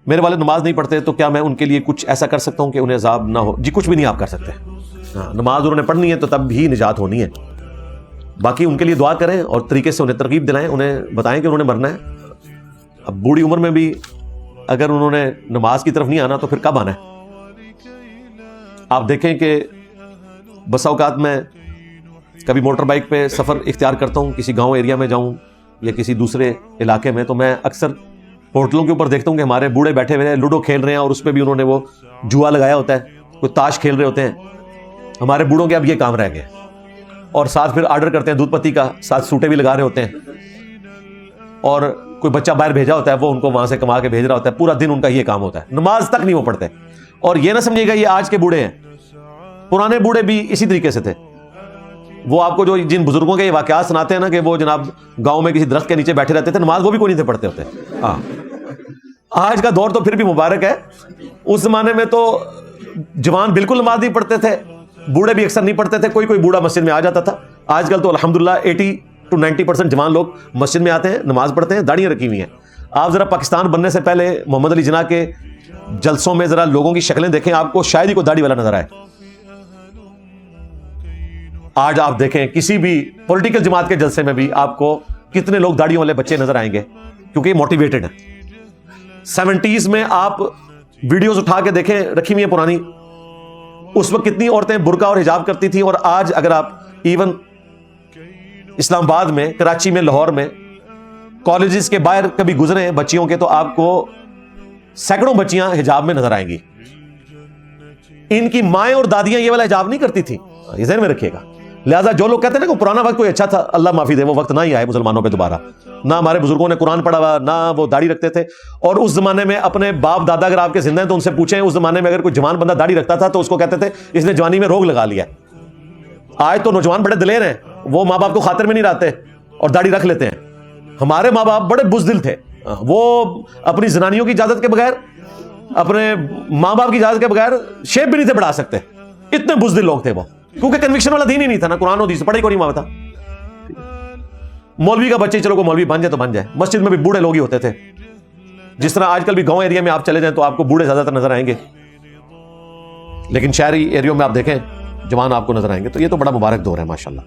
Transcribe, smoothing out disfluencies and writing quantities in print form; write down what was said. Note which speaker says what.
Speaker 1: میرے والد نماز نہیں پڑھتے تو کیا میں ان کے لیے کچھ ایسا کر سکتا ہوں کہ انہیں عذاب نہ ہو؟ جی کچھ بھی نہیں آپ کر سکتے. ہاں نماز انہوں نے پڑھنی ہے تو تب بھی نجات ہونی ہے. باقی ان کے لیے دعا کریں اور طریقے سے انہیں ترغیب دلائیں, انہیں بتائیں کہ انہوں نے مرنا ہے. اب بوڑھی عمر میں بھی اگر انہوں نے نماز کی طرف نہیں آنا تو پھر کب آنا ہے؟ آپ دیکھیں کہ بسا اوقات میں کبھی موٹر بائک پہ سفر اختیار کرتا ہوں, کسی گاؤں ایریا میں جاؤں یا کسی دوسرے علاقے میں, تو میں اکثر ہوٹلوں کے اوپر دیکھتا ہوں کہ ہمارے بوڑھے بیٹھے ہوئے ہیں, لوڈو کھیل رہے ہیں اور اس پہ بھی انہوں نے وہ جوا لگایا ہوتا ہے, کوئی تاش کھیل رہے ہوتے ہیں. ہمارے بوڑھوں کے اب یہ کام رہ گئے, اور ساتھ پھر آرڈر کرتے ہیں دودھ پتی کا, ساتھ سوٹے بھی لگا رہے ہوتے ہیں, اور کوئی بچہ باہر بھیجا ہوتا ہے وہ ان کو وہاں سے کما کے بھیج رہا ہوتا ہے. پورا دن ان کا یہ کام ہوتا ہے, نماز تک نہیں وہ پڑھتے. اور یہ نہ سمجھے گا یہ آج کے بوڑھے ہیں, پرانے بوڑھے بھی اسی طریقے سے تھے. وہ آپ کو جو جن بزرگوں کے یہ واقعات سناتے ہیں نا کہ وہ جناب گاؤں میں کسی درخت کے نیچے بیٹھے رہتے تھے, نماز وہ بھی کوئی نہیں تھے پڑھتے ہوتے. ہاں آج کا دور تو پھر بھی مبارک ہے, اس زمانے میں تو جوان بالکل نماز نہیں پڑھتے تھے, بوڑھے بھی اکثر نہیں پڑھتے تھے, کوئی کوئی بوڑھا مسجد میں آ جاتا تھا. آج کل تو الحمدللہ 80 to 90% جوان لوگ مسجد میں آتے ہیں, نماز پڑھتے ہیں, داڑیاں رکھی ہوئی ہیں. آپ ذرا پاکستان بننے سے پہلے محمد علی جناح کے جلسوں میں ذرا لوگوں کی شکلیں دیکھیں, آپ کو شاید ہی کوئی داڑھی والا نظر آئے. آج آپ دیکھیں کسی بھی پولیٹیکل جماعت کے جلسے میں بھی آپ کو کتنے لوگ داڑھیوں والے بچے نظر آئیں گے, کیونکہ یہ موٹیویٹڈ ہیں. 70s میں آپ ویڈیوز اٹھا کے دیکھیں رکھی ہوئی ہیں پرانی, اس وقت کتنی عورتیں برقع اور حجاب کرتی تھیں. اور آج اگر آپ ایون اسلام آباد میں, کراچی میں, لاہور میں کالجز کے باہر کبھی گزرے ہیں بچیوں کے, تو آپ کو سینکڑوں بچیاں حجاب میں نظر آئیں گی. ان کی مائیں اور دادیاں یہ والا حجاب نہیں کرتی تھیں, یہ ذہن میں رکھیے گا. لہٰذا جو لوگ کہتے ہیں نا کہ پرانا وقت کوئی اچھا تھا, اللہ معافی دے, وہ وقت نہ ہی آئے مسلمانوں پہ دوبارہ. نہ ہمارے بزرگوں نے قرآن پڑھا ہوا, نہ وہ داڑھی رکھتے تھے. اور اس زمانے میں اپنے باپ دادا اگر آپ کے زندہ ہیں تو ان سے پوچھیں, اس زمانے میں اگر کوئی جوان بندہ داڑھی رکھتا تھا تو اس کو کہتے تھے اس نے جوانی میں روگ لگا لیا. آج تو نوجوان بڑے دلیر ہیں, وہ ماں باپ کو خاطر میں نہیں رہتے اور داڑھی رکھ لیتے ہیں. ہمارے ماں باپ بڑے بزدل تھے, وہ اپنی زنانیوں کی اجازت کے بغیر, اپنے ماں باپ کی اجازت کے بغیر شیپ بھی نہیں تھے بڑھا سکتے, اتنے بزدل لوگ تھے وہ, کیونکہ کنوکشن والا دین ہی نہیں تھا نا, قرآن و حدیث پڑھائی کو نہیں مانتا. مولوی کا بچے چلو کو مولوی بن جائے تو بن جائے, مسجد میں بھی بوڑھے لوگ ہی ہوتے تھے. جس طرح آج کل بھی گاؤں ایریا میں آپ چلے جائیں تو آپ کو بوڑھے زیادہ تر نظر آئیں گے, لیکن شہری ایریوں میں آپ دیکھیں جوان آپ کو نظر آئیں گے. تو یہ تو بڑا مبارک دور ہے ماشاءاللہ.